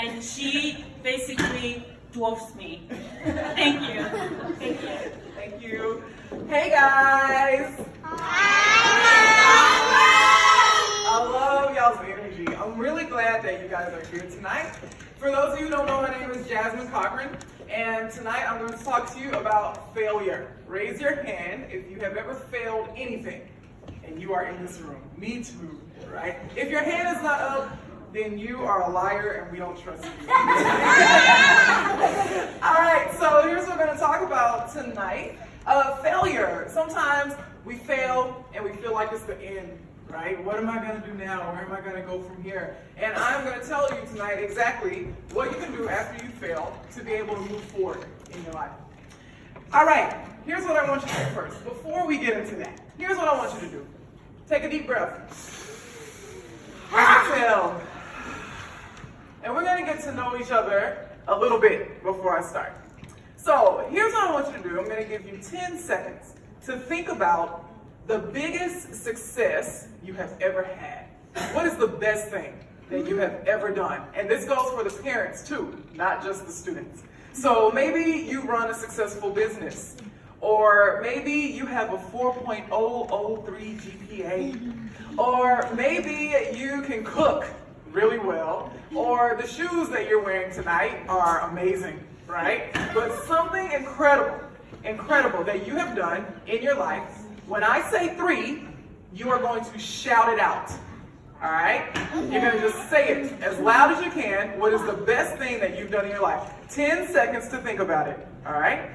and she basically dwarfs me. Thank you. Thank you. Thank you. Hey guys! I love y'all's energy. I'm really glad that you guys are here tonight. For those of you who don't know, my name is Jasmine Cochran, and tonight I'm going to talk to you about failure. Raise your hand if you have ever failed anything, and you are in this room. Me too, right? If your hand is not up, then you are a liar and we don't trust you. All right, so here's what we're going to talk about tonight. Failure. Sometimes we fail and we feel like it's the end, right? What am I going to do now? Where am I going to go from here? And I'm going to tell you tonight exactly what you can do after you fail to be able to move forward in your life. All right, here's what I want you to do first. Before we get into that, here's what I want you to do. Take a deep breath. Exhale. And we're going to get to know each other a little bit before I start. So here's what I want you to do. I'm going to give you 10 seconds to think about the biggest success you have ever had. What is the best thing that you have ever done? And this goes for the parents too, not just the students. So maybe you run a successful business, or maybe you have a 4.003 GPA, or maybe you can cook really well, or the shoes that you're wearing tonight are amazing, right? But something incredible that you have done in your life, when I say 3, you are going to shout it out, all right? You're going to just say it as loud as you can. What is the best thing that you've done in your life? 10 seconds to think about it, all right?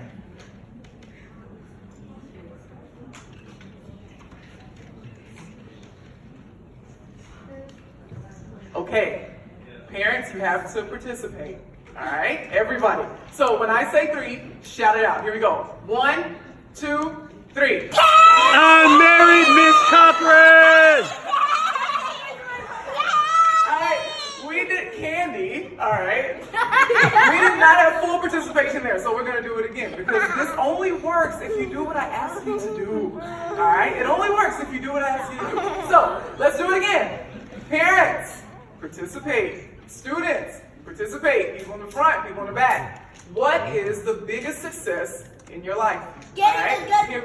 Okay, parents, you have to participate, all right? Everybody. So when I say 3, shout it out. Here we go. 1, 2, 3. I'm married, Miss Cochran! All right, we did candy, all right? We did not have full participation there, so we're going to do it again, because this only works if you do what I ask you to do, all right? It only works if you do what I ask you to do. So let's do it again. Parents, participate. Students, participate. People in the front, people in the back. What is the biggest success in your life? Getting a good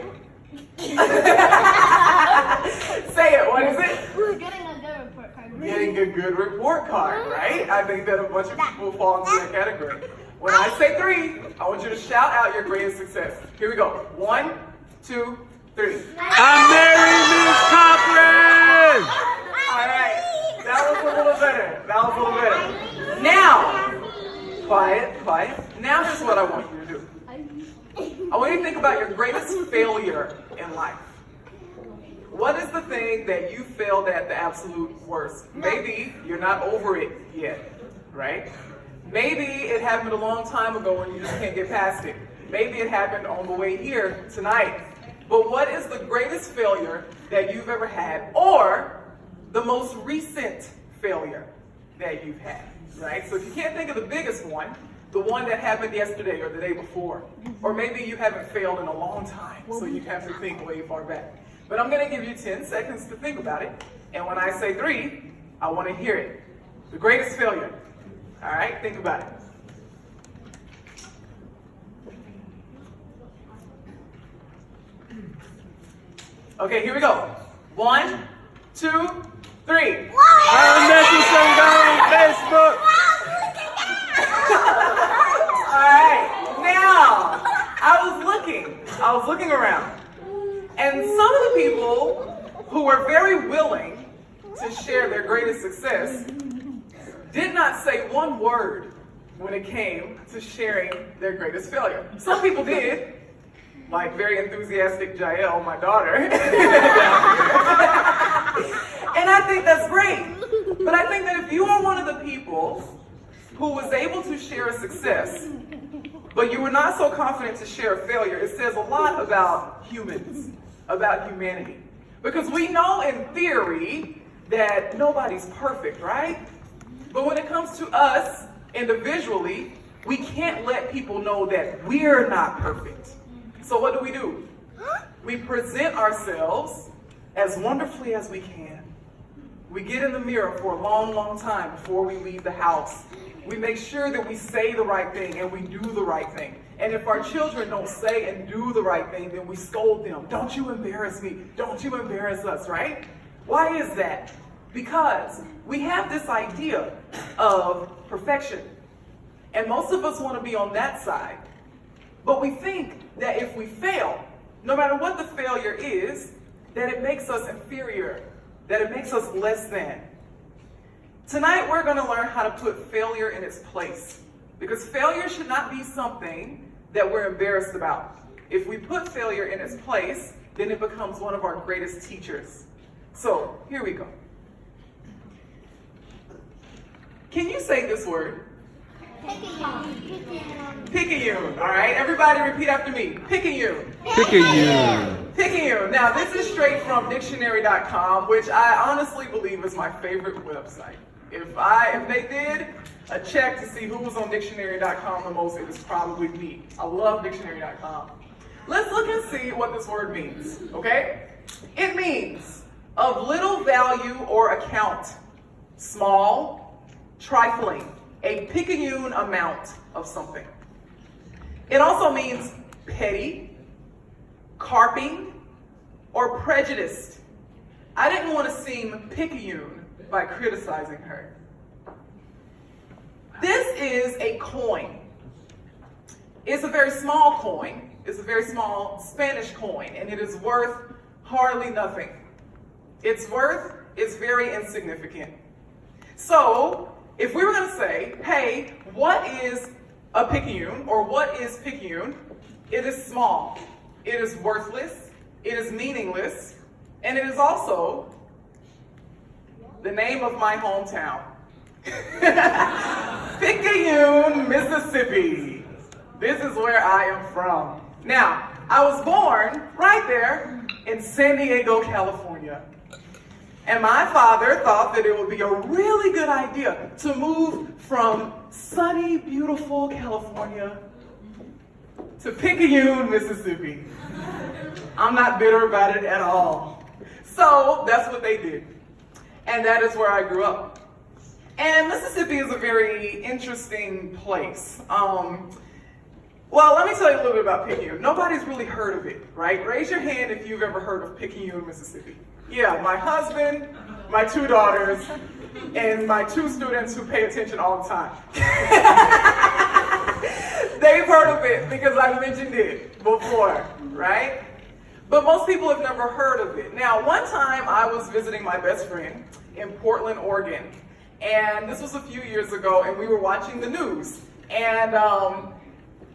Say it, what is it? Getting a good report card. Getting a good report card, right? I think that a bunch of people fall into that category. When I say 3, I want you to shout out your greatest success. Here we go. 1, 2, 3. I'm married, Miss Cochran! All right. That was a little better. Now, quiet. Now here's what I want you to do. I want you to think about your greatest failure in life. What is the thing that you failed at the absolute worst? Maybe you're not over it yet, right? Maybe it happened a long time ago and you just can't get past it. Maybe it happened on the way here tonight. But what is the greatest failure that you've ever had, or the most recent failure that you've had, right? So if you can't think of the biggest one, the one that happened yesterday or the day before, or maybe you haven't failed in a long time, so you have to think way far back. But I'm going to give you 10 seconds to think about it, and when I say 3, I want to hear it. The greatest failure. All right, think about it. Okay, here we go. 1, 2, 3. I'm messing some guy on Facebook! All right, now, I was looking around, and some of the people who were very willing to share their greatest success did not say one word when it came to sharing their greatest failure. Some people did, like very enthusiastic Jael, my daughter. And I think that's great. But I think that if you are one of the people who was able to share a success, but you were not so confident to share a failure, it says a lot about humans, about humanity. Because we know in theory that nobody's perfect, right? But when it comes to us individually, we can't let people know that we're not perfect. So what do? We present ourselves as wonderfully as we can. We get in the mirror for a long, long time before we leave the house. We make sure that we say the right thing and we do the right thing. And if our children don't say and do the right thing, then we scold them. Don't you embarrass me. Don't you embarrass us, right? Why is that? Because we have this idea of perfection. And most of us want to be on that side. But we think that if we fail, no matter what the failure is, that it makes us inferior, that it makes us less than. Tonight we're going to learn how to put failure in its place. Because failure should not be something that we're embarrassed about. If we put failure in its place, then it becomes one of our greatest teachers. So, here we go. Can you say this word? Picayune. All right, everybody repeat after me. Picayune. Picayune. Picayune. Now, this is straight from dictionary.com, which I honestly believe is my favorite website. If they did a check to see who was on dictionary.com the most, it was probably me. I love dictionary.com. Let's look and see what this word means, okay? It means of little value or account, small, trifling, a picayune amount of something. It also means petty, carping, or prejudiced. I didn't want to seem picayune by criticizing her. This is a coin. It's a very small coin. It's a very small Spanish coin, and it is worth hardly nothing. Its worth is very insignificant. So, if we were going to say, hey, what is a picayune, or what is picayune? It is small, it is worthless, it is meaningless, and it is also the name of my hometown. Picayune, Mississippi. This is where I am from. Now, I was born right there in San Diego, California. And my father thought that it would be a really good idea to move from sunny, beautiful California to Picayune, Mississippi. I'm not bitter about it at all. So that's what they did. And that is where I grew up. And Mississippi is a very interesting place. Well, let me tell you a little bit about Picayune. Nobody's really heard of it, right? Raise your hand if you've ever heard of Picayune, Mississippi. Yeah, my husband, my 2 daughters, and my 2 students who pay attention all the time. They've heard of it because I mentioned it before, right? But most people have never heard of it. Now, one time I was visiting my best friend in Portland, Oregon. And this was a few years ago, and we were watching the news. And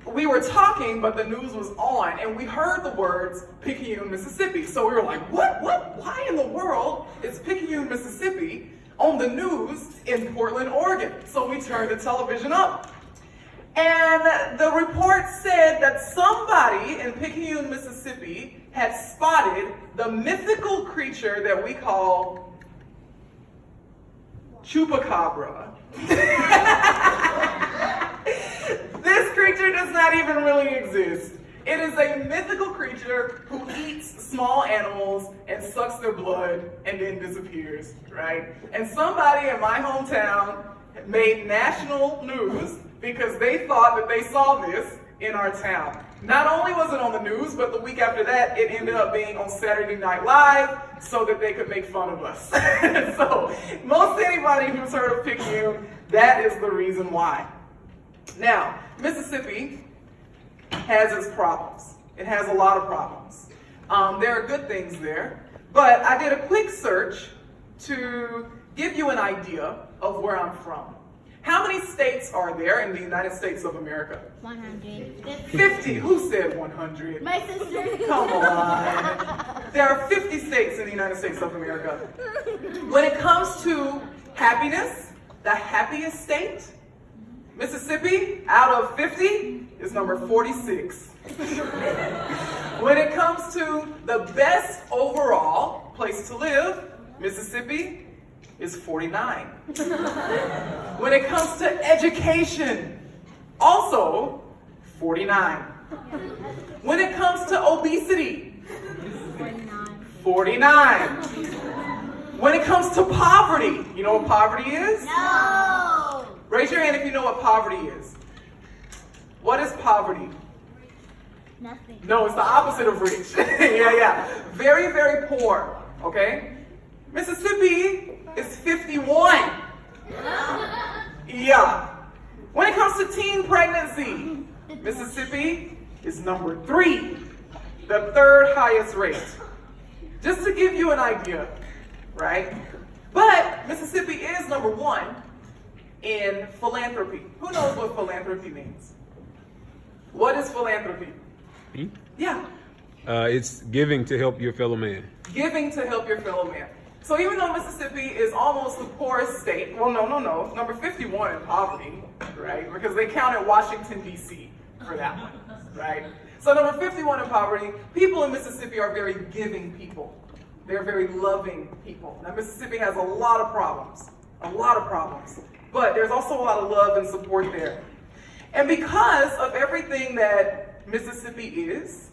we were talking, but the news was on, and we heard the words Picayune, Mississippi. So we were like, what? Why in the world is Picayune, Mississippi on the news in Portland, Oregon? So we turned the television up. And the report said that somebody in Picayune, Mississippi had spotted the mythical creature that we call Chupacabra. This creature does not even really exist. It is a mythical creature who eats small animals and sucks their blood and then disappears, right? And somebody in my hometown made national news because they thought that they saw this in our town. Not only was it on the news, but the week after that, it ended up being on Saturday Night Live so that they could make fun of us. So, most anybody who's heard of Picayune, that is the reason why. Now, Mississippi has its problems. It has a lot of problems. There are good things there, but I did a quick search to give you an idea of where I'm from. How many states are there in the United States of America? 100. 50. Who said 100? My sister. Come on. There are 50 states in the United States of America. When it comes to happiness, the happiest state, Mississippi, out of 50, is number 46. When it comes to the best overall place to live, Mississippi is 49. When it comes to education, also 49. When it comes to obesity, 49. When it comes to poverty, you know what poverty is? No. Raise your hand if you know what poverty is. What is poverty? Nothing. No, it's the opposite of rich. Yeah. Very, very poor, okay? Mississippi is 51. Yeah. When it comes to teen pregnancy, Mississippi is number 3, the 3rd highest rate. Just to give you an idea, right? But Mississippi is number 1 in philanthropy. Who knows what philanthropy means? What is philanthropy? Yeah. It's giving to help your fellow man. Giving to help your fellow man. So even though Mississippi is almost the poorest state, well, no, it's number 51 in poverty, right? Because they counted Washington, D.C. for that one, right? So number 51 in poverty, people in Mississippi are very giving people. They're very loving people. Now, Mississippi has a lot of problems, but there's also a lot of love and support there. And because of everything that Mississippi is,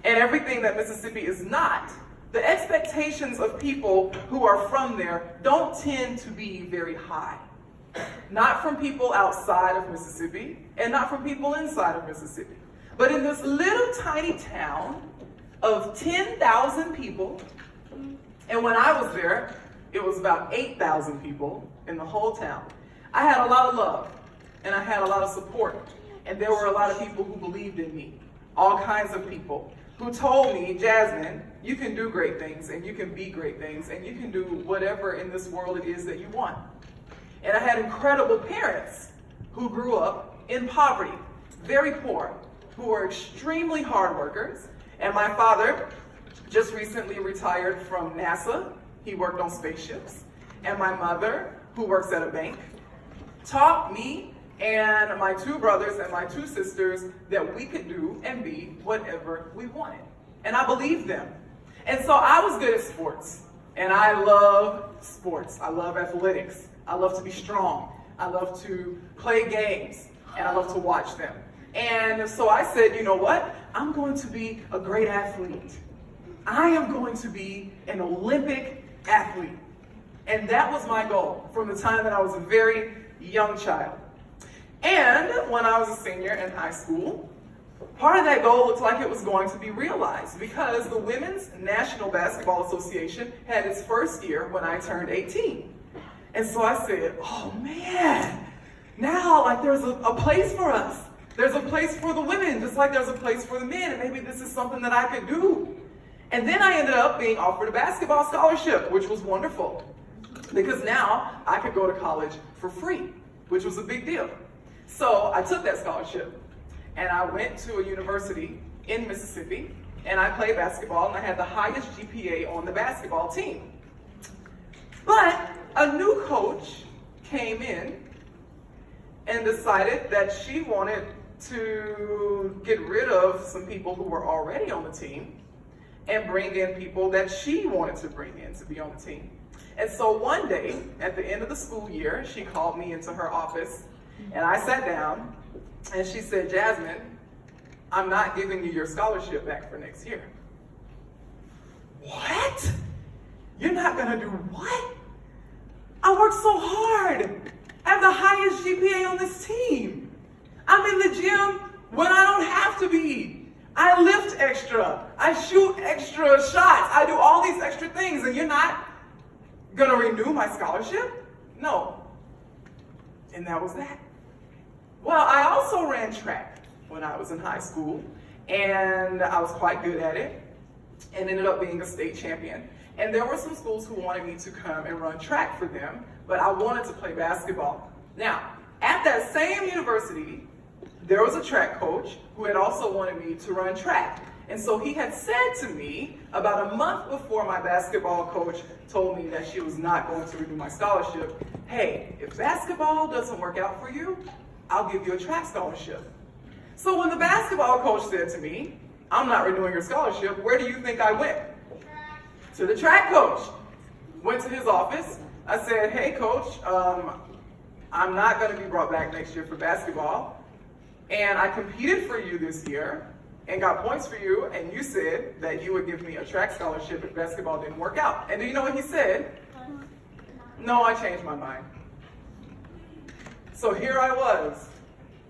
and everything that Mississippi is not, the expectations of people who are from there don't tend to be very high. Not from people outside of Mississippi, and not from people inside of Mississippi. But in this little tiny town of 10,000 people, and when I was there, it was about 8,000 people in the whole town, I had a lot of love, and I had a lot of support, and there were a lot of people who believed in me, all kinds of people who told me, Jasmine, you can do great things, and you can be great things, and you can do whatever in this world it is that you want. And I had incredible parents who grew up in poverty, very poor, who were extremely hard workers. And my father just recently retired from NASA. He worked on spaceships. And my mother, who works at a bank, taught me and my 2 brothers and my 2 sisters that we could do and be whatever we wanted. And I believed them. And so I was good at sports. And I love sports. I love athletics. I love to be strong. I love to play games. And I love to watch them. And so I said, you know what? I'm going to be a great athlete. I am going to be an Olympic athlete. And that was my goal from the time that I was a very young child. And when I was a senior in high school, part of that goal looked like it was going to be realized because the Women's National Basketball Association had its first year when I turned 18. And so I said, oh man, now like there's a place for us. There's a place for the women, just like there's a place for the men, and maybe this is something that I could do. And then I ended up being offered a basketball scholarship, which was wonderful, because now I could go to college for free, which was a big deal. So I took that scholarship, and I went to a university in Mississippi, and I played basketball, and I had the highest GPA on the basketball team. But a new coach came in and decided that she wanted to get rid of some people who were already on the team and bring in people that she wanted to bring in to be on the team. And so one day, at the end of the school year, she called me into her office, and I sat down, and she said, Jasmine, I'm not giving you your scholarship back for next year. What? You're not gonna do what? I worked so hard. I have the highest GPA on this team. I'm in the gym when I don't have to be. I lift extra. I shoot extra shots. I do all these extra things, and you're not gonna renew my scholarship? No. And that was that. Well, I also ran track when I was in high school, and I was quite good at it, and ended up being a state champion. And there were some schools who wanted me to come and run track for them, but I wanted to play basketball. Now, at that same university, there was a track coach who had also wanted me to run track. And so he had said to me about a month before my basketball coach told me that she was not going to renew my scholarship, hey, if basketball doesn't work out for you, I'll give you a track scholarship. So when the basketball coach said to me, I'm not renewing your scholarship, where do you think I went? To the track coach. Went to his office. I said, hey coach, I'm not going to be brought back next year for basketball. And I competed for you this year and got points for you, and you said that you would give me a track scholarship if basketball didn't work out. And do you know what he said? No, I changed my mind. So here I was,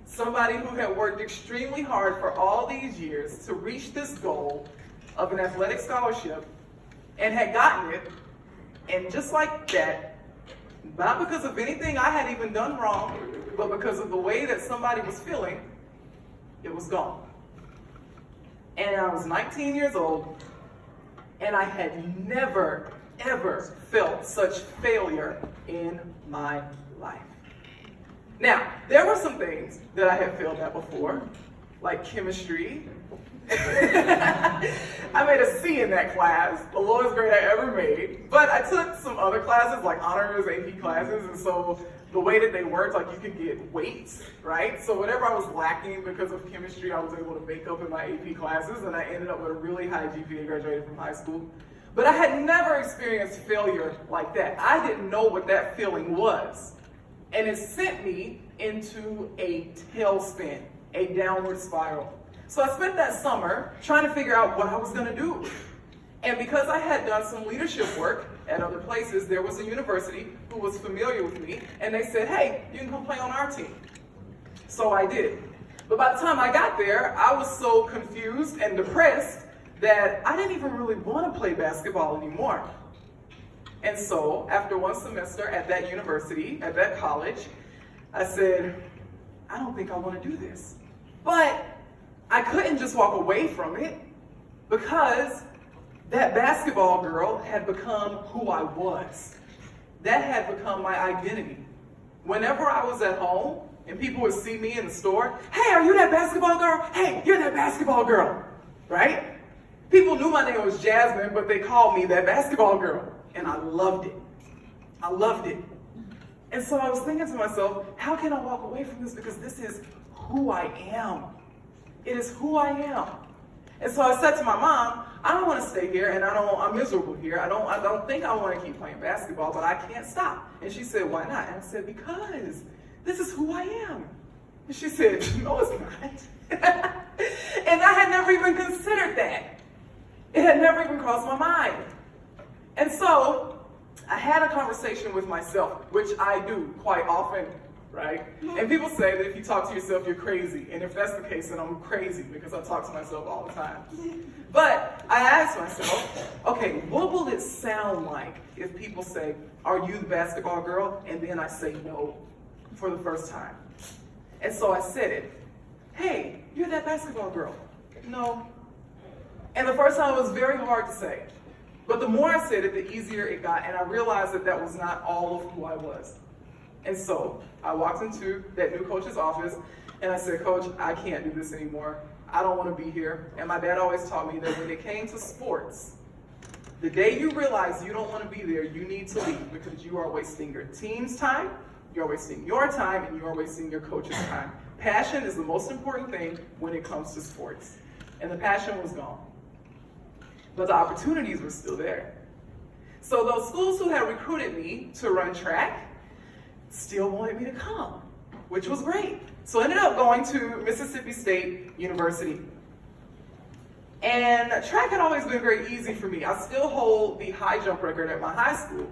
somebody who had worked extremely hard for all these years to reach this goal of an athletic scholarship and had gotten it, and just like that, not because of anything I had even done wrong, but because of the way that somebody was feeling, it was gone. And I was 19 years old, and I had never, ever felt such failure in my life. Now, there were some things that I had failed at before, like chemistry. I made a C in that class, the lowest grade I ever made. But I took some other classes, like honors, AP classes, and so the way that they worked, like you could get weights, right? So whatever I was lacking because of chemistry, I was able to make up in my AP classes, and I ended up with a really high GPA, graduated from high school. But I had never experienced failure like that. I didn't know what that feeling was. And it sent me into a tailspin, a downward spiral. So I spent that summer trying to figure out what I was gonna do. And because I had done some leadership work at other places, there was a university who was familiar with me, and they said, hey, you can come play on our team. So I did. But by the time I got there, I was so confused and depressed that I didn't even really want to play basketball anymore. And so, after one semester at that university, at that college, I said, I don't think I want to do this. But I couldn't just walk away from it because that basketball girl had become who I was. That had become my identity. Whenever I was at home and people would see me in the store, hey, are you that basketball girl? Hey, you're that basketball girl, right? People knew my name was Jasmine, but they called me that basketball girl. And I loved it. I loved it. And so I was thinking to myself, how can I walk away from this? Because this is who I am. It is who I am. And so I said to my mom, I don't want to stay here, and I'm miserable here. I don't think I want to keep playing basketball, but I can't stop. And she said, why not? And I said, because this is who I am. And she said, no, it's not. And I had never even considered that. It had never even crossed my mind. And so I had a conversation with myself, which I do quite often, right? And people say that if you talk to yourself, you're crazy. And if that's the case, then I'm crazy because I talk to myself all the time. But I asked myself, okay, what will it sound like if people say, are you the basketball girl? And then I say no for the first time. And so I said it. Hey, you're that basketball girl. No. And the first time it was very hard to say. But the more I said it, the easier it got, and I realized that that was not all of who I was. And so I walked into that new coach's office, and I said, Coach, I can't do this anymore. I don't want to be here. And my dad always taught me that when it came to sports, the day you realize you don't want to be there, you need to leave because you are wasting your team's time, you're wasting your time, and you are wasting your coach's time. Passion is the most important thing when it comes to sports. And the passion was gone. But the opportunities were still there. So those schools who had recruited me to run track still wanted me to come, which was great. So I ended up going to Mississippi State University. And track had always been very easy for me. I still hold the high jump record at my high school.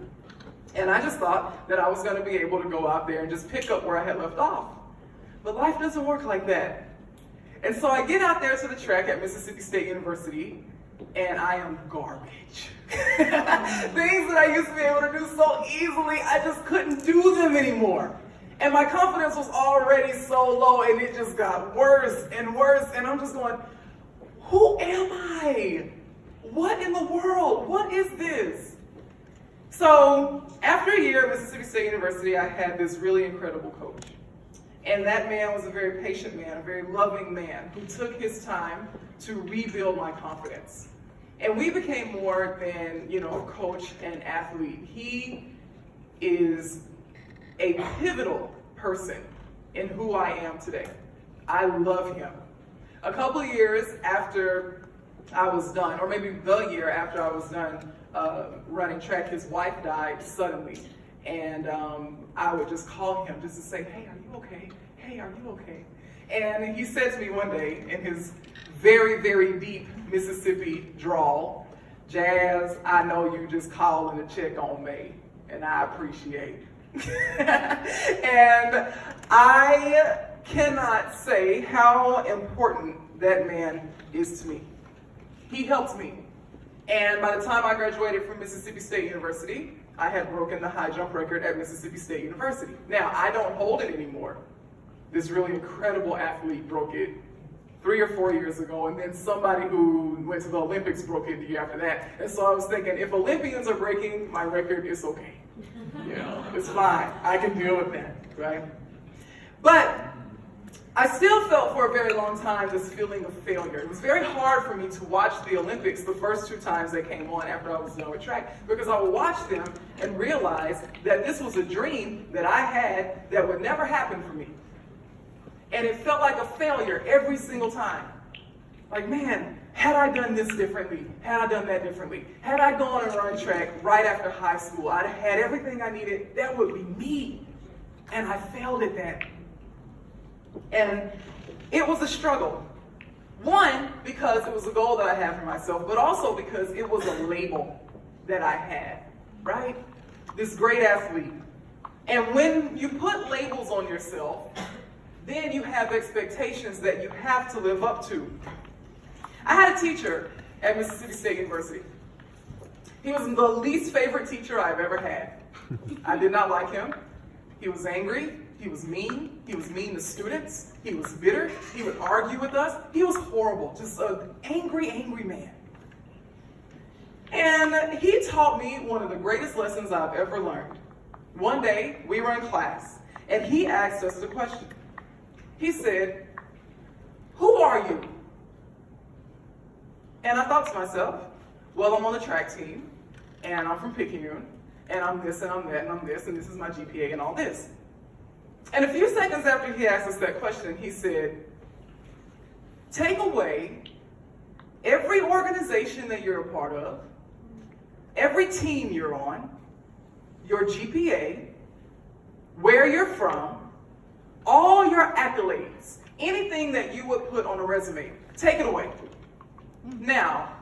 And I just thought that I was gonna be able to go out there and just pick up where I had left off. But life doesn't work like that. And so I get out there to the track at Mississippi State University, and I am garbage. Things that I used to be able to do so easily, I just couldn't do them anymore. And my confidence was already so low, and it just got worse and worse. And I'm just going, who am I? What in the world? What is this? So after a year at Mississippi State University, I had this really incredible coach. And that man was a very patient man, a very loving man who took his time to rebuild my confidence. And we became more than, a coach and athlete. He is a pivotal person in who I am today. I love him. A couple of years after I was done, or maybe the year after I was done running track, his wife died suddenly. And I would just call him just to say, hey, are you okay? Hey, are you okay? And he said to me one day in his very, very deep Mississippi drawl, Jazz, I know you just calling to check on me. and I appreciate. And I cannot say how important that man is to me. He helped me. And by the time I graduated from Mississippi State University, I had broken the high jump record at Mississippi State University. Now, I don't hold it anymore. This really incredible athlete broke it 3 or 4 years ago, and then somebody who went to the Olympics broke it the year after that. And so I was thinking, if Olympians are breaking my record, it's okay. You know, it's fine. I can deal with that, right? But I still felt for a very long time this feeling of failure. It was very hard for me to watch the Olympics the first 2 times they came on after I was done with track, because I would watch them and realize that this was a dream that I had that would never happen for me. And it felt like a failure every single time. Like, man, had I done this differently? Had I done that differently? Had I gone and run track right after high school, I'd have had everything I needed, that would be me. And I failed at that. And it was a struggle. One, because it was a goal that I had for myself, but also because it was a label that I had, right? This great athlete. And when you put labels on yourself, then you have expectations that you have to live up to. I had a teacher at Mississippi State University. He was the least favorite teacher I've ever had. I did not like him. He was angry. He was mean. He was mean to students. He was bitter. He would argue with us. He was horrible, just an angry, angry man. And he taught me one of the greatest lessons I've ever learned. One day, we were in class, and he asked us the question. He said, "Who are you?" And I thought to myself, well, I'm on the track team, and I'm from Picayune, and I'm this, and I'm that, and I'm this, and this is my GPA, and all this. And a few seconds after he asked us that question, he said, take away every organization that you're a part of, every team you're on, your GPA, where you're from, all your accolades, anything that you would put on a resume, take it away. Now,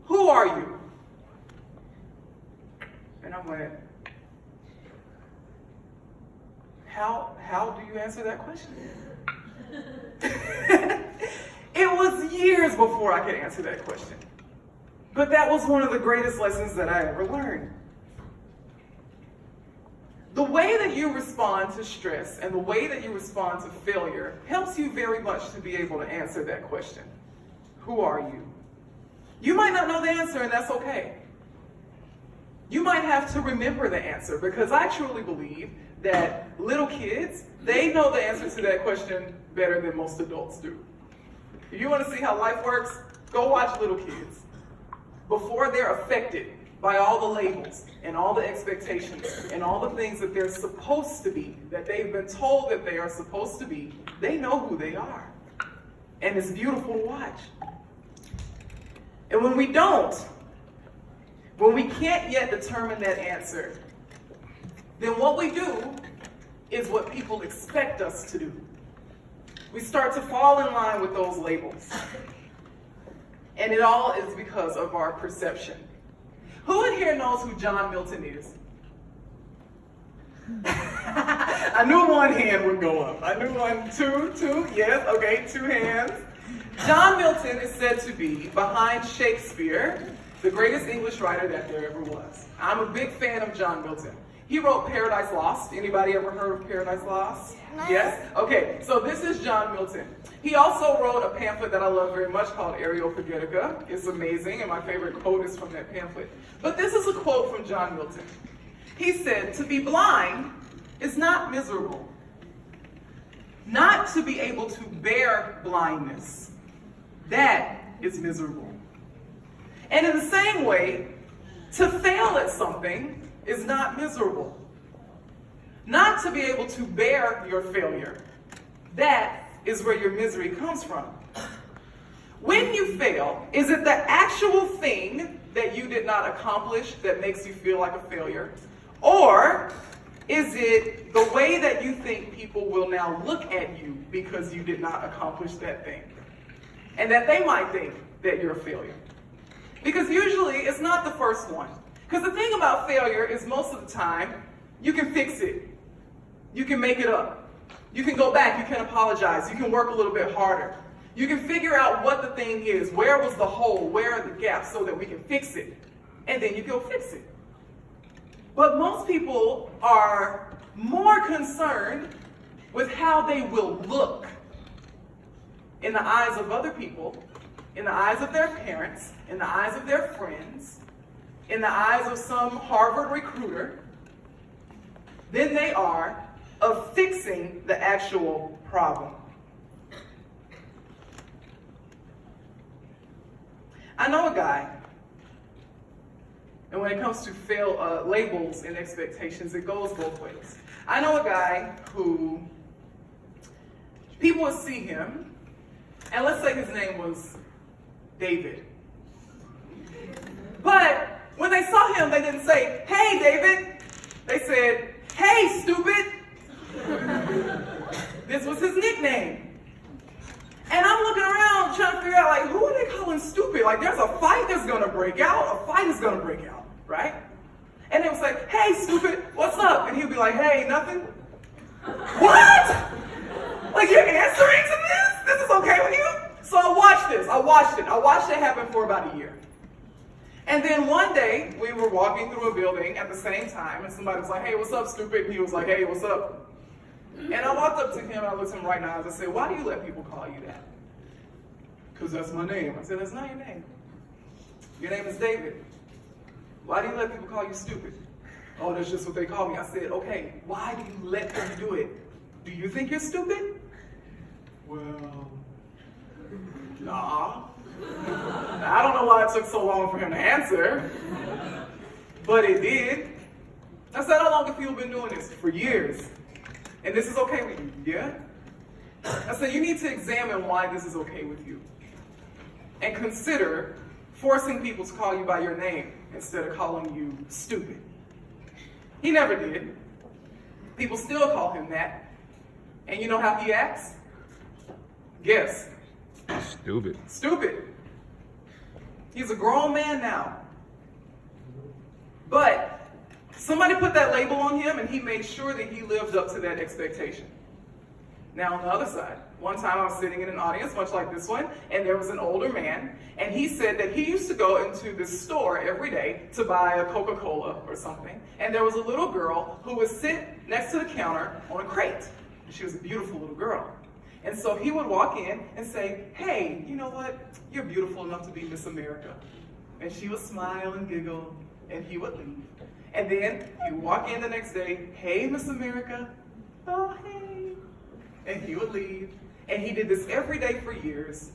who are you? And I went, how do you answer that question? It was years before I could answer that question. But that was one of the greatest lessons that I ever learned. The way that you respond to stress and the way that you respond to failure helps you very much to be able to answer that question. Who are you? You might not know the answer, and that's okay. You might have to remember the answer, because I truly believe that little kids, they know the answer to that question better than most adults do. If you want to see how life works, go watch little kids. Before they're affected by all the labels and all the expectations and all the things that they're supposed to be, that they've been told that they are supposed to be, they know who they are. And it's beautiful to watch. And when we don't, when we can't yet determine that answer, then what we do is what people expect us to do. We start to fall in line with those labels. And it all is because of our perception. Who in here knows who John Milton is? I knew one hand would go up. I knew one, two, yes, okay, 2 hands. John Milton is said to be, behind Shakespeare, the greatest English writer that there ever was. I'm a big fan of John Milton. He wrote Paradise Lost. Anybody ever heard of Paradise Lost? No. Yes? Okay, so this is John Milton. He also wrote a pamphlet that I love very much called Areopagitica. It's amazing, and my favorite quote is from that pamphlet. But this is a quote from John Milton. He said, "To be blind is not miserable. Not to be able to bear blindness, that is miserable. And in the same way, to fail at something is not miserable. Not to be able to bear your failure, that is where your misery comes from. When you fail, is it the actual thing that you did not accomplish that makes you feel like a failure? Or is it the way that you think people will now look at you because you did not accomplish that thing? And that they might think that you're a failure. Because usually it's not the first one. Because the thing about failure is most of the time, you can fix it. You can make it up. You can go back, you can apologize, you can work a little bit harder. You can figure out what the thing is, where was the hole, where are the gaps so that we can fix it. And then you go fix it. But most people are more concerned with how they will look in the eyes of other people, in the eyes of their parents, in the eyes of their friends, in the eyes of some Harvard recruiter, than they are of fixing the actual problem. I know a guy, and when it comes to labels and expectations, it goes both ways. I know a guy who people would see him, and let's say his name was David. But when they saw him, they didn't say, "Hey, David." They said, "Hey, stupid." This was his nickname. And I'm looking around trying to figure out, like, who are they calling stupid? Like, there's a fight that's gonna break out. A fight is gonna break out, right? And they was like, "Hey, stupid, what's up?" And he'd be like, "Hey, nothing." What? Like, you're answering to this? This is okay with you? So I watched this. I watched it happen for about a year. And then one day, we were walking through a building at the same time, and somebody was like, "Hey, what's up, stupid?" And he was like, "Hey, what's up?" And I walked up to him, and I looked him right in the eyes, and I said, "Why do you let people call you that?" "Because that's my name." I said, "That's not your name. Your name is David. Why do you let people call you stupid?" "Oh, that's just what they call me." I said, "Okay, why do you let them do it? Do you think you're stupid?" "Well, nah." I don't know why it took so long for him to answer, but it did. I said, "How long have you been doing this?" "For years." "And this is okay with you?" "Yeah." I said, "You need to examine why this is okay with you and consider forcing people to call you by your name instead of calling you stupid." He never did. People still call him that. And you know how he acts? Guess. Stupid. Stupid. He's a grown man now. But somebody put that label on him, and he made sure that he lived up to that expectation. Now, on the other side, one time I was sitting in an audience, much like this one, and there was an older man, and he said that he used to go into this store every day to buy a Coca-Cola or something, and there was a little girl who would sit next to the counter on a crate. She was a beautiful little girl. And so he would walk in and say, "Hey, you know what? You're beautiful enough to be Miss America." And she would smile and giggle, and he would leave. And then he would walk in the next day, "Hey, Miss America." "Oh, hey." And he would leave. And he did this every day for years.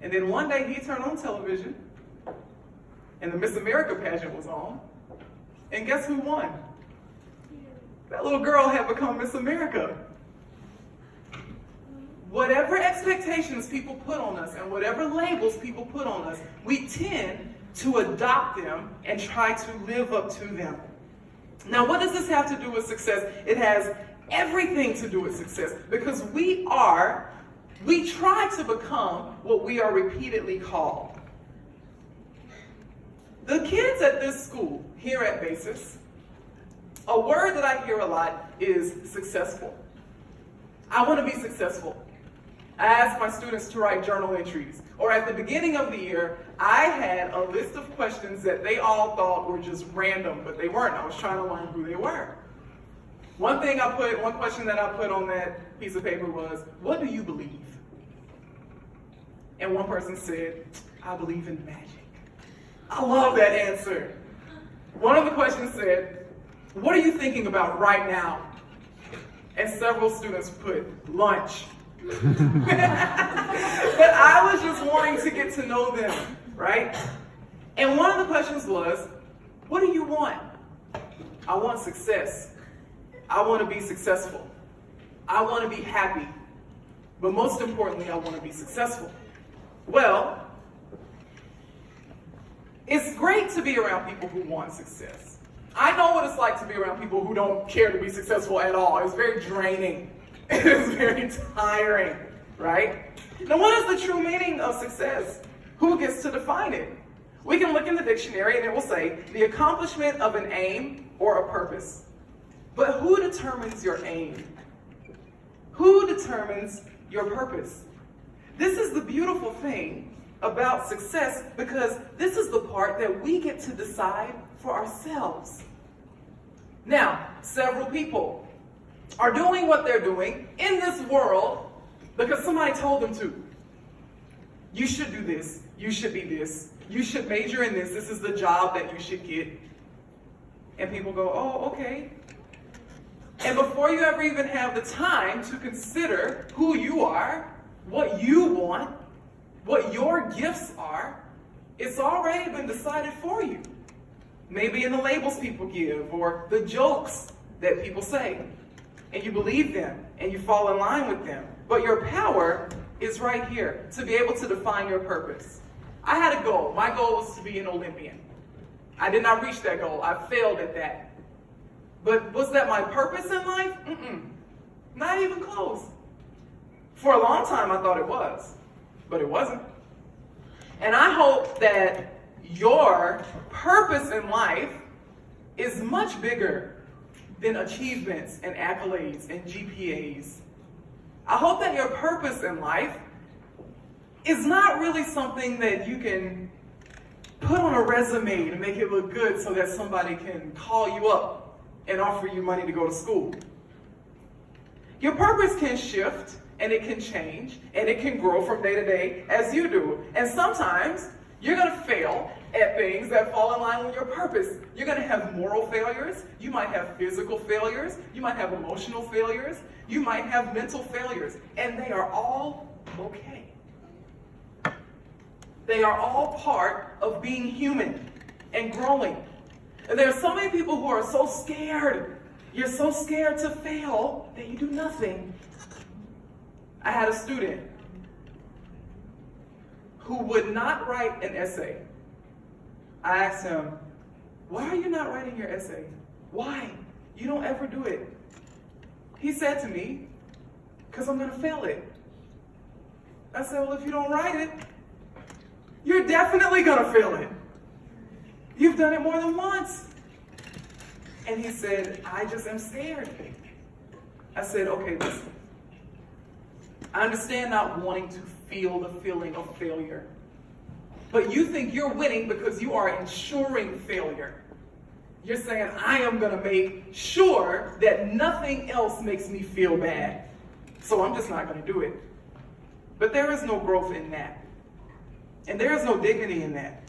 And then one day he turned on television, and the Miss America pageant was on. And guess who won? That little girl had become Miss America. Whatever expectations people put on us and whatever labels people put on us, we tend to adopt them and try to live up to them. Now, what does this have to do with success? It has everything to do with success, because we try to become what we are repeatedly called. The kids at this school, here at Basis, a word that I hear a lot is successful. I want to be successful. I ask my students to write journal entries. Or at the beginning of the year, I had a list of questions that they all thought were just random, but they weren't. I was trying to learn who they were. One question that I put on that piece of paper was, "What do you believe?" And one person said, "I believe in magic." I love that answer. One of the questions said, "What are you thinking about right now?" And several students put, "Lunch." But I was just wanting to get to know them, right? And one of the questions was, "What do you want?" "I want success. I want to be successful. I want to be happy. But most importantly, I want to be successful." Well, it's great to be around people who want success. I know what it's like to be around people who don't care to be successful at all. It's very draining. It is very tiring, right? Now, what is the true meaning of success? Who gets to define it? We can look in the dictionary and it will say, the accomplishment of an aim or a purpose. But who determines your aim? Who determines your purpose? This is the beautiful thing about success, because this is the part that we get to decide for ourselves. Now, several people are doing what they're doing in this world because somebody told them to. You should do this. You should be this. You should major in this. This is the job that you should get. And people go, oh, okay. And before you ever even have the time to consider who you are, what you want, what your gifts are, it's already been decided for you. Maybe in the labels people give or the jokes that people say. And you believe them and you fall in line with them. But your power is right here to be able to define your purpose. I had a goal. My goal was to be an Olympian. I did not reach that goal. I failed at that. But was that my purpose in life? Not even close. For a long time, I thought it was, but it wasn't. And I hope that your purpose in life is much bigger than achievements and accolades and GPAs. I hope that your purpose in life is not really something that you can put on a resume to make it look good so that somebody can call you up and offer you money to go to school. Your purpose can shift and it can change and it can grow from day to day as you do. And sometimes you're going to fail at things that fall in line with your purpose. You're going to have moral failures. You might have physical failures. You might have emotional failures. You might have mental failures. And they are all okay. They are all part of being human and growing. And there are so many people who are so scared. You're so scared to fail that you do nothing. I had a student who would not write an essay. I asked him, why are you not writing your essay? Why? You don't ever do it. He said to me, because I'm going to fail it. I said, well, if you don't write it, you're definitely going to fail it. You've done it more than once. And he said, I just am scared. I said, okay, listen. I understand not wanting to feel the feeling of failure. But you think you're winning because you are ensuring failure. You're saying, I am going to make sure that nothing else makes me feel bad. So I'm just not going to do it. But there is no growth in that. And there is no dignity in that.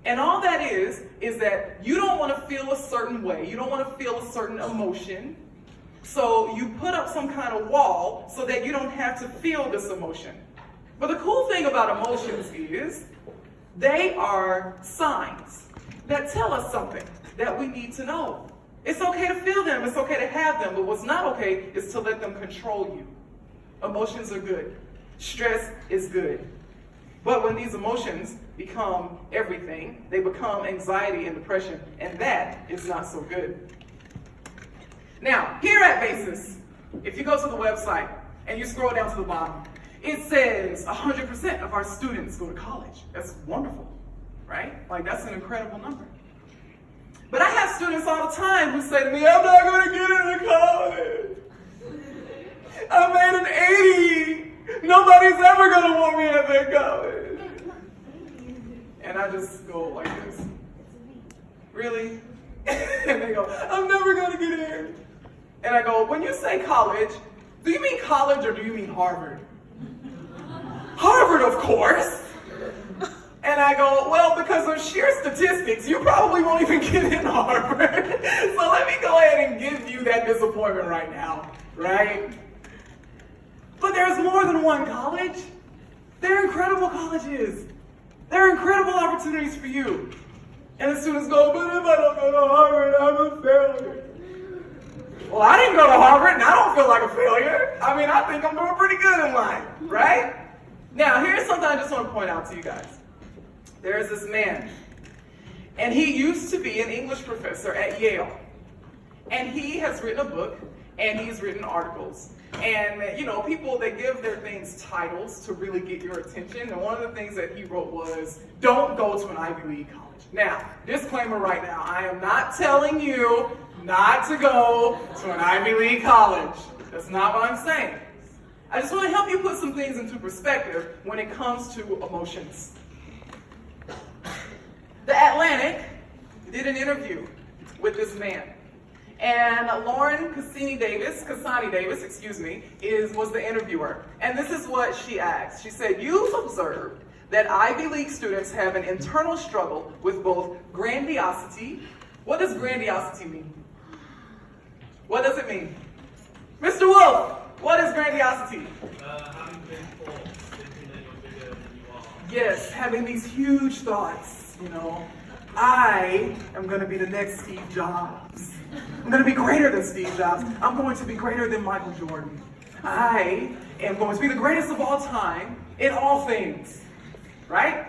And all that is that you don't want to feel a certain way. You don't want to feel a certain emotion. So you put up some kind of wall so that you don't have to feel this emotion. But the cool thing about emotions is they are signs that tell us something that we need to know. It's okay to feel them. It's okay to have them. But what's not okay is to let them control you. Emotions are good. Stress is good. But when these emotions become everything, they become anxiety and depression, and that is not so good. Now, here at Basis, if you go to the website and you scroll down to the bottom, it says 100% of our students go to college. That's wonderful, right? Like, that's an incredible number. But I have students all the time who say to me, I'm not going to get into college. I made an 80. Nobody's ever going to want me at that college. And I just go like this. Really? And they go, I'm never going to get in. And I go, when you say college, do you mean college or do you mean Harvard? Harvard, of course. And I go, well, because of sheer statistics, you probably won't even get in Harvard. So let me go ahead and give you that disappointment right now, right? But there's more than one college. There are incredible colleges. There are incredible opportunities for you. And the students go, but if I don't go to Harvard, I'm a failure. Well, I didn't go to Harvard, and I don't feel like a failure. I mean, I think I'm doing pretty good in life, right? Now, here's something I just want to point out to you guys. There is this man, and he used to be an English professor at Yale. And he has written a book, and he's written articles. And, you know, people, they give their things titles to really get your attention. And one of the things that he wrote was, don't go to an Ivy League college. Now, disclaimer right now, I am not telling you not to go to an Ivy League college. That's not what I'm saying. I just want to help you put some things into perspective when it comes to emotions. The Atlantic did an interview with this man. And Lauren Cassini Davis, was the interviewer. And this is what she asked. She said, you've observed that Ivy League students have an internal struggle with both grandiosity. What does grandiosity mean? What does it mean? Mr. Wolf, what is grandiosity? Having been told, thinking that you're bigger than you are. Yes, having these huge thoughts, you know. I am going to be the next Steve Jobs. I'm going to be greater than Steve Jobs. I'm going to be greater than Michael Jordan. I am going to be the greatest of all time in all things. Right?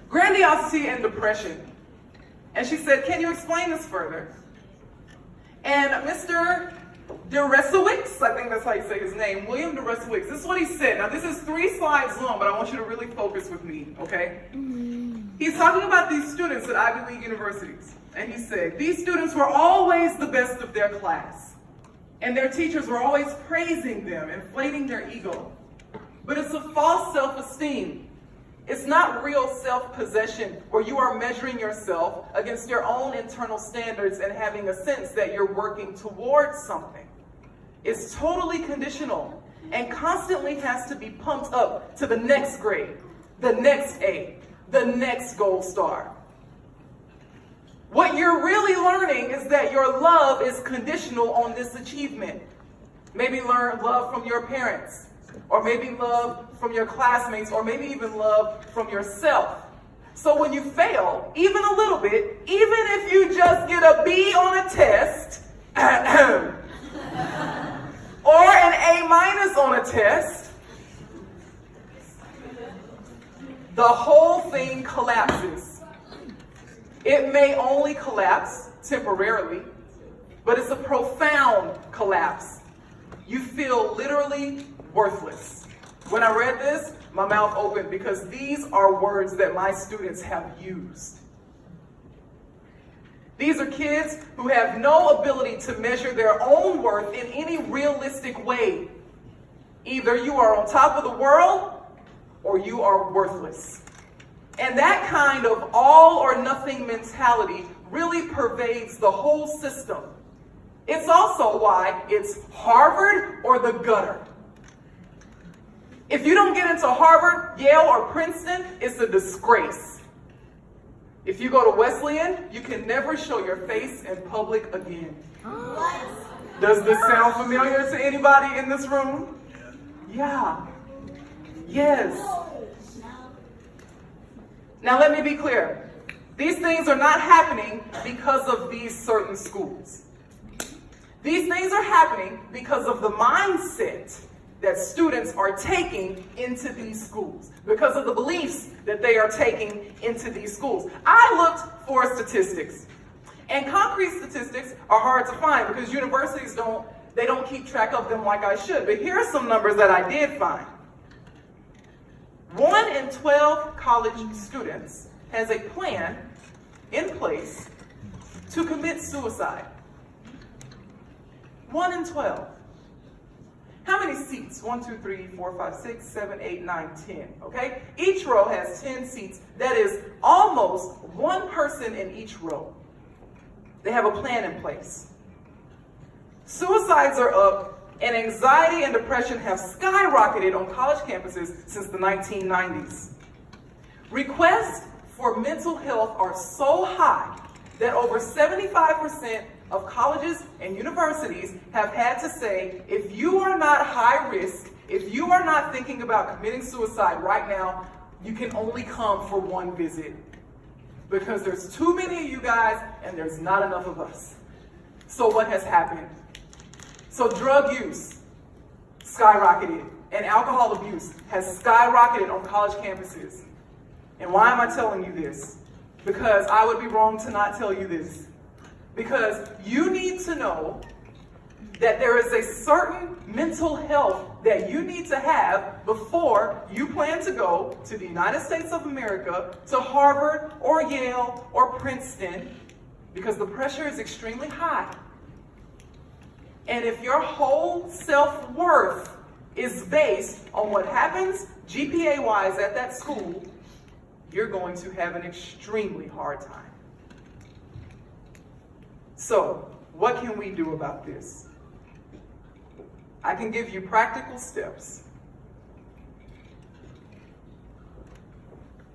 Grandiosity and depression. And she said, can you explain this further? And Mr. DeResowicz, I think that's how you say his name, William DeResowicz, this is what he said. Now this is 3 slides long, but I want you to really focus with me, okay? He's talking about these students at Ivy League universities. And he said, these students were always the best of their class. And their teachers were always praising them, inflating their ego. But it's a false self-esteem. It's not real self-possession where you are measuring yourself against your own internal standards and having a sense that you're working towards something. It's totally conditional and constantly has to be pumped up to the next grade, the next A, the next gold star. What you're really learning is that your love is conditional on this achievement. Maybe learn love from your parents, or maybe love from your classmates, or maybe even love from yourself. So when you fail, even a little bit, even if you just get a B on a test, or an A- on a test, the whole thing collapses. It may only collapse temporarily, but it's a profound collapse. You feel literally worthless. When I read this, my mouth opened because these are words that my students have used. These are kids who have no ability to measure their own worth in any realistic way. Either you are on top of the world or you are worthless. And that kind of all or nothing mentality really pervades the whole system. It's also why it's Harvard or the gutter. If you don't get into Harvard, Yale, or Princeton, it's a disgrace. If you go to Wesleyan, you can never show your face in public again. Does this sound familiar to anybody in this room? Yeah. Yes. Now let me be clear. These things are not happening because of these certain schools. These things are happening because of the mindset that students are taking into these schools, because of the beliefs that they are taking into these schools. I looked for statistics, and concrete statistics are hard to find because universities don't keep track of them like I should. But here are some numbers that I did find. 1 in 12 college students has a plan in place to commit suicide. 1 in 12. How many seats? 1, 2, 3, 4, 5, 6, 7, 8, 9, 10. Okay? Each row has 10 seats. That is almost one person in each row. They have a plan in place. Suicides are up, and anxiety and depression have skyrocketed on college campuses since the 1990s. Requests for mental health are so high that over 75% of colleges and universities have had to say, if you are not high risk, if you are not thinking about committing suicide right now, you can only come for one visit. Because there's too many of you guys and there's not enough of us. So what has happened? So drug use skyrocketed and alcohol abuse has skyrocketed on college campuses. And why am I telling you this? Because I would be wrong to not tell you this. Because you need to know that there is a certain mental health that you need to have before you plan to go to the United States of America, to Harvard or Yale or Princeton, because the pressure is extremely high. And if your whole self-worth is based on what happens GPA-wise at that school, you're going to have an extremely hard time. So, what can we do about this? I can give you practical steps.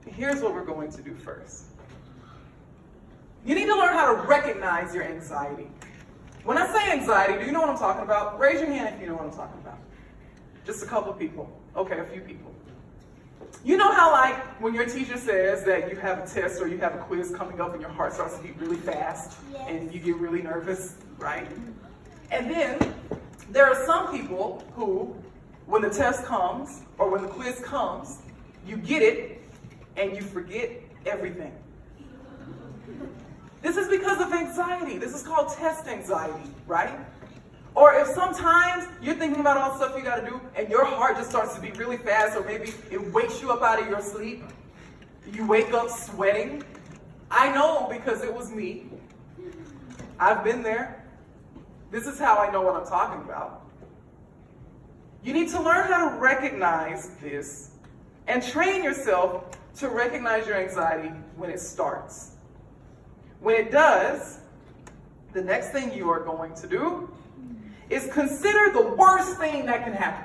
Here's what we're going to do first. You need to learn how to recognize your anxiety. When I say anxiety, do you know what I'm talking about? Raise your hand if you know what I'm talking about. Just a couple of people. Okay, a few people. You know how, like, when your teacher says that you have a test or you have a quiz coming up and your heart starts to beat really fast and you get really nervous, right? And then there are some people who, when the test comes or when the quiz comes, you get it and you forget everything. This is because of anxiety. This is called test anxiety, right? Or if sometimes you're thinking about all the stuff you got to do and your heart just starts to beat really fast, or maybe it wakes you up out of your sleep. You wake up sweating. I know because it was me. I've been there. This is how I know what I'm talking about. You need to learn how to recognize this and train yourself to recognize your anxiety when it starts. When it does, the next thing you are going to do is consider the worst thing that can happen.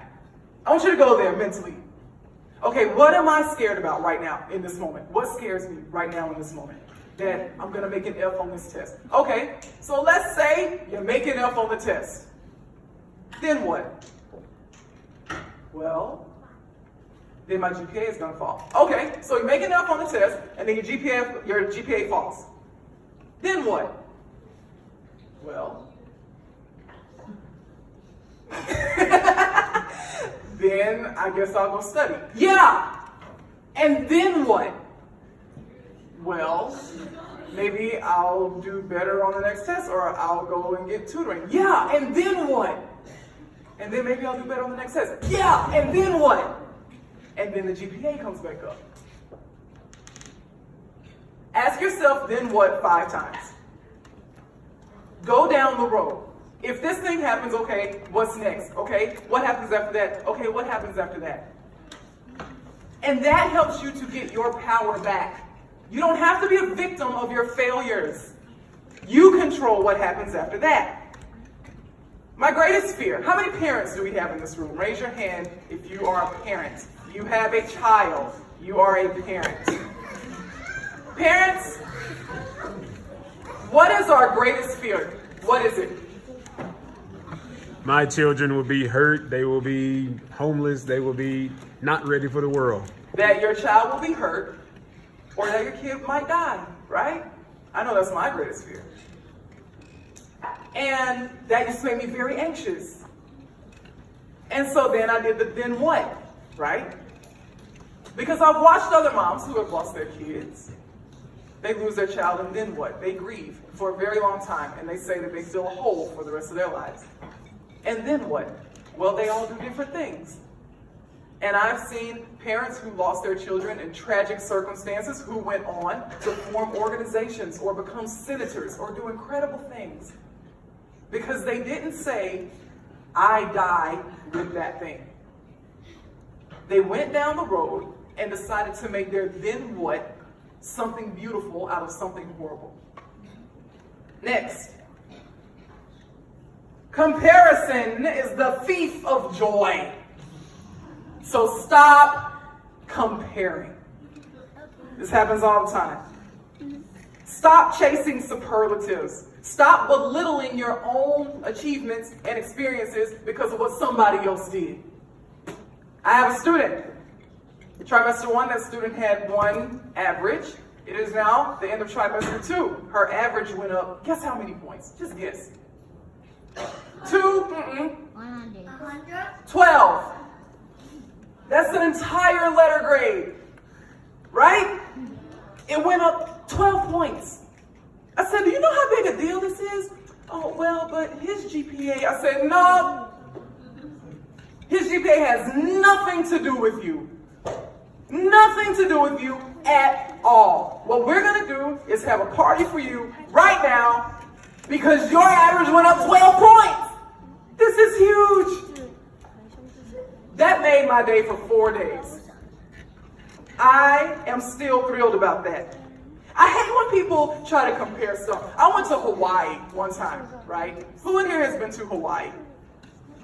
I want you to go there mentally. Okay, what am I scared about right now in this moment? What scares me right now in this moment? That I'm going to make an F on this test. Okay, so let's say you make an F on the test. Then what? Well, then my GPA is going to fall. Okay, so you make an F on the test, and then your GPA falls. Then what? Well, then I guess I'll go study. Yeah! And then what? Well, maybe I'll do better on the next test, or I'll go and get tutoring. Yeah, and then what? And then maybe I'll do better on the next test. Yeah, and then what? And then the GPA comes back up. Ask yourself, then what, 5 times. Go down the road. If this thing happens, okay, what's next? Okay, what happens after that? Okay, what happens after that? And that helps you to get your power back. You don't have to be a victim of your failures. You control what happens after that. My greatest fear. How many parents do we have in this room? Raise your hand if you are a parent. You have a child. You are a parent. Parents, what is our greatest fear? What is it? My children will be hurt. They will be homeless. They will be not ready for the world. That your child will be hurt, or that your kid might die, right? I know that's my greatest fear. And that just made me very anxious. And so then I did the then what, right? Because I've watched other moms who have lost their kids. They lose their child, and then what? They grieve for a very long time, and they say that they feel a hole for the rest of their lives. And then what? Well, they all do different things. And I've seen parents who lost their children in tragic circumstances who went on to form organizations or become senators or do incredible things because they didn't say, I die with that thing. They went down the road and decided to make their then what something beautiful out of something horrible. Next. Comparison is the thief of joy. So stop comparing. This happens all the time. Stop chasing superlatives. Stop belittling your own achievements and experiences because of what somebody else did. I have a student. Trimester 1, that student had 1 average. It is now the end of trimester 2. Her average went up. Guess how many points? Just guess. 2, 100. 12. That's an entire letter grade, right? It went up 12 points. I said, do you know how big a deal this is? oh, well, but his GPA, I said, no. His GPA has nothing to do with you. Nothing to do with you at all. What we're gonna do is have a party for you right now because your average went up 12 points. This is huge. That made my day for 4 days. I am still thrilled about that. I hate when people try to compare stuff. I went to Hawaii one time, right? Who in here has been to Hawaii?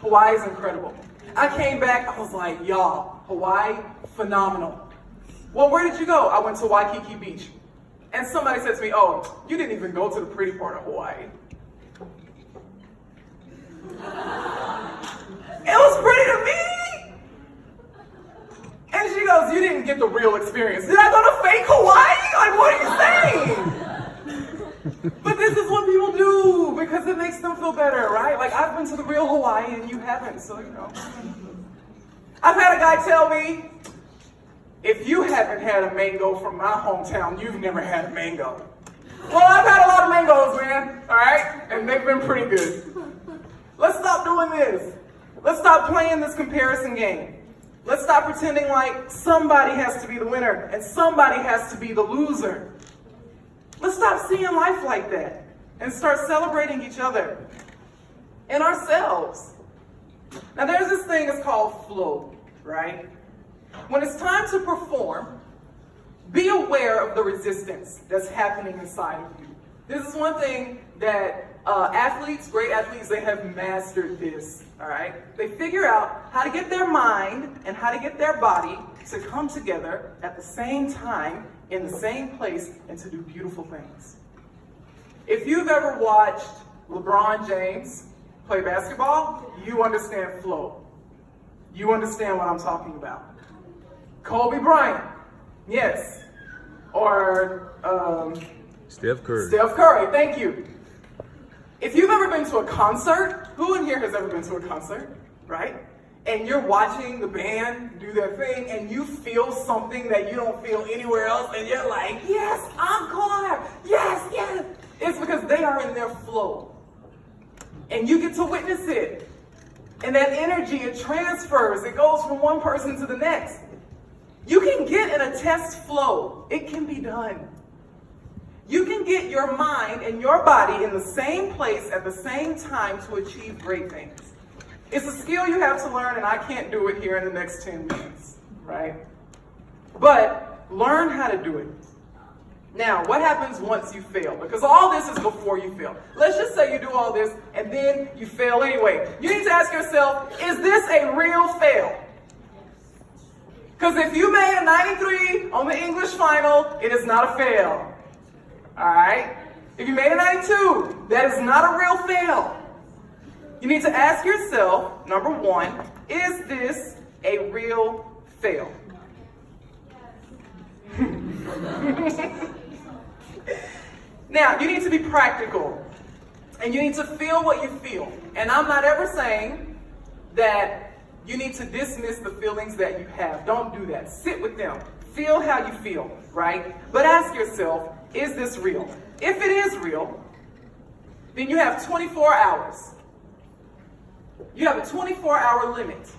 Hawaii is incredible. I came back, I was like, y'all, Hawaii, phenomenal. Well, where did you go? I went to Waikiki Beach. And somebody said to me, oh, you didn't even go to the pretty part of Hawaii. It was pretty to me. And she goes, you didn't get the real experience. Did I go to fake Hawaii? Like, what are you saying? But this is what people do because it makes them feel better, right? Like, I've been to the real Hawaii and you haven't, so you know. I've had a guy tell me, if you haven't had a mango from my hometown, you've never had a mango. Well, I've had a lot of mangoes, man, all right? And they've been pretty good. Let's stop doing this. Let's stop playing this comparison game. Let's stop pretending like somebody has to be the winner and somebody has to be the loser. Let's stop seeing life like that and start celebrating each other and ourselves. Now there's this thing that's called flow, right? When it's time to perform, be aware of the resistance that's happening inside of you. This is one thing that athletes, great athletes, they have mastered this, all right? They figure out how to get their mind and how to get their body to come together at the same time, in the same place, and to do beautiful things. If you've ever watched LeBron James play basketball, you understand flow. You understand what I'm talking about. Kobe Bryant, yes. Or Steph Curry. Steph Curry, thank you. If you've ever been to a concert, who in here has ever been to a concert, right? And you're watching the band do their thing and you feel something that you don't feel anywhere else and you're like, yes, encore, yes, yes. It's because they are in their flow. And you get to witness it. And that energy, it transfers, it goes from one person to the next. You can get in a test flow. It can be done. You can get your mind and your body in the same place at the same time to achieve great things. It's a skill you have to learn, and I can't do it here in the next 10 minutes, right? But learn how to do it. Now, what happens once you fail? Because all this is before you fail. Let's just say you do all this, and then you fail anyway. You need to ask yourself, is this a real fail? Because if you made a 93 on the English final, it is not a fail. All right? If you made a 92, that is not a real fail. You need to ask yourself, number one, is this a real fail? Now, you need to be practical. And you need to feel what you feel. And I'm not ever saying that you need to dismiss the feelings that you have. Don't do that. Sit with them. Feel how you feel, right? But ask yourself, is this real? If it is real, then you have 24 hours. You have a 24-hour limit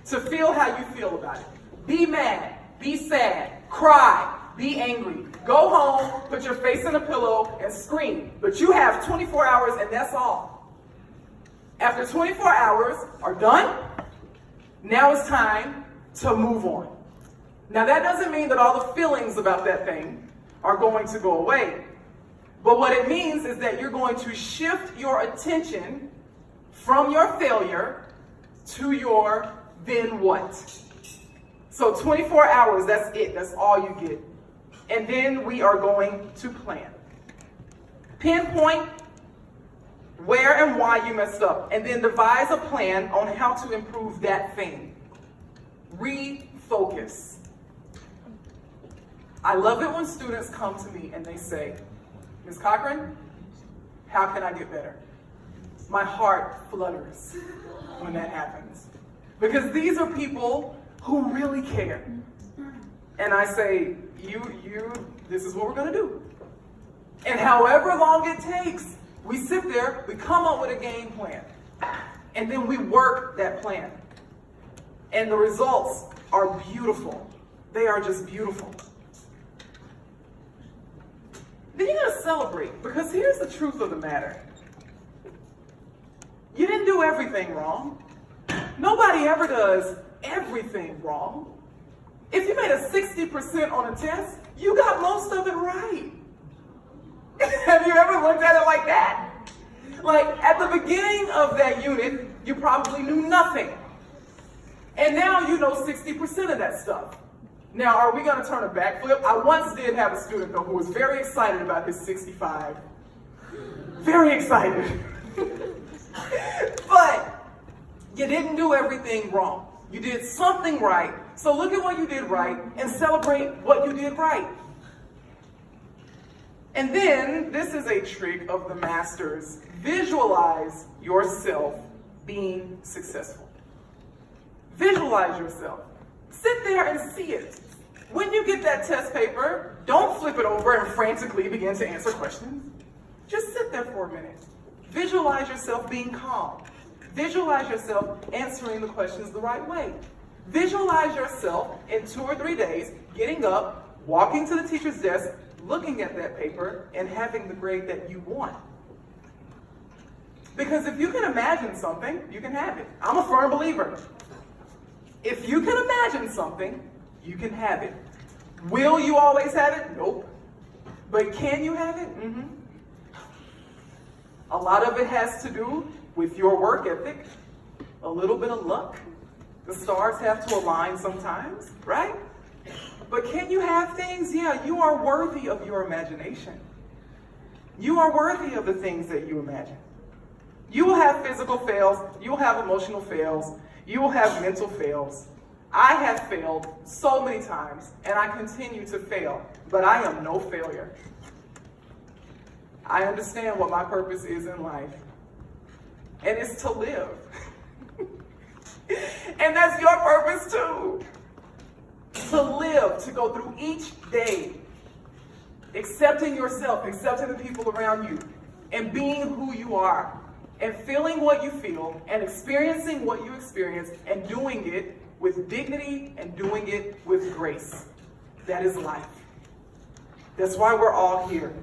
to feel how you feel about it. Be mad, be sad, cry, be angry. Go home, put your face in a pillow, and scream. But you have 24 hours, and that's all. After 24 hours are done, now it's time to move on. Now that doesn't mean that all the feelings about that thing are going to go away. But what it means is that you're going to shift your attention from your failure to your then what. So 24 hours, that's it. That's all you get. And then we are going to plan. Pinpoint where and why you messed up, and then devise a plan on how to improve that thing. Refocus. I love it when students come to me and they say, Ms. Cochran, how can I get better? My heart flutters when that happens. Because these are people who really care. And I say, this is what we're gonna do. And however long it takes, We sit there, we come up with a game plan, and then we work that plan. And the results are beautiful. They are just beautiful. Then you gotta celebrate, because here's the truth of the matter. You didn't do everything wrong. Nobody ever does everything wrong. If you made a 60% on a test, you got most of it right. Have you ever looked at it like that? Like, at the beginning of that unit, you probably knew nothing. And now you know 60% of that stuff. Now, are we gonna turn a backflip? I once did have a student, though, who was very excited about his 65. Very excited. But you didn't do everything wrong. You did something right. So look at what you did right and celebrate what you did right. And then, this is a trick of the masters. Visualize yourself being successful. Visualize yourself. Sit there and see it. When you get that test paper, don't flip it over and frantically begin to answer questions. Just sit there for a minute. Visualize yourself being calm. Visualize yourself answering the questions the right way. Visualize yourself in 2 or 3 days getting up, walking to the teacher's desk, looking at that paper, and having the grade that you want. Because if you can imagine something, you can have it. I'm a firm believer. If you can imagine something, you can have it. Will you always have it? Nope. But can you have it? Mm-hmm. A lot of it has to do with your work ethic, a little bit of luck. The stars have to align sometimes, right? But can you have things? Yeah, you are worthy of your imagination. You are worthy of the things that you imagine. You will have physical fails, you will have emotional fails, you will have mental fails. I have failed so many times, and I continue to fail, but I am no failure. I understand what my purpose is in life, and it's to live. And that's your purpose too. To live, to go through each day, accepting yourself, accepting the people around you, and being who you are, and feeling what you feel, and experiencing what you experience, and doing it with dignity and doing it with grace. That is life. That's why we're all here.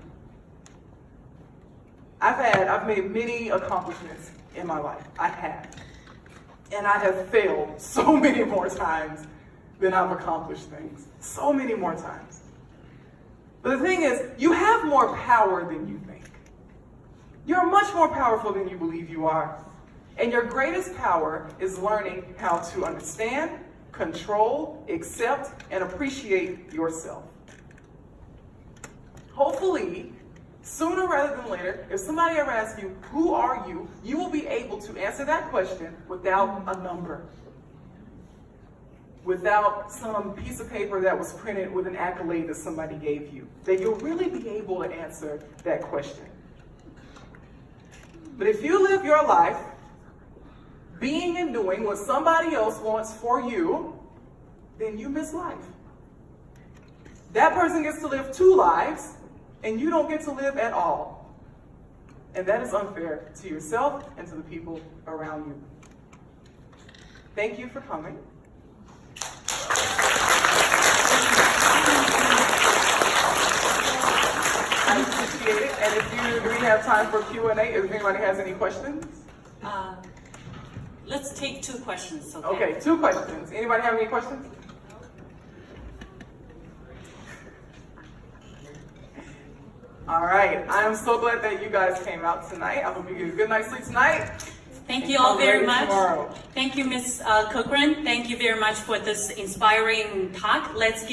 I've made many accomplishments in my life. I have. And I have failed so many more times than I've accomplished things. So many more times. But the thing is, you have more power than you think. You're much more powerful than you believe you are. And your greatest power is learning how to understand, control, accept, and appreciate yourself. Hopefully, sooner rather than later, if somebody ever asks you, who are you, you will be able to answer that question without a number. Without some piece of paper that was printed with an accolade that somebody gave you. That you'll really be able to answer that question. But if you live your life being and doing what somebody else wants for you, then you miss life. That person gets to live 2 lives, and you don't get to live at all. And that is unfair to yourself and to the people around you. Thank you for coming. I appreciate it. And do we have time for Q&A? If anybody has any questions? Let's take 2 questions, okay? Okay, 2 questions. Anybody have any questions? All right. I am so glad that you guys came out tonight. I hope you get a good night's sleep tonight. Thank you all very much. Tomorrow. Thank you, Ms. Cochran. Thank you very much for this inspiring talk. Let's give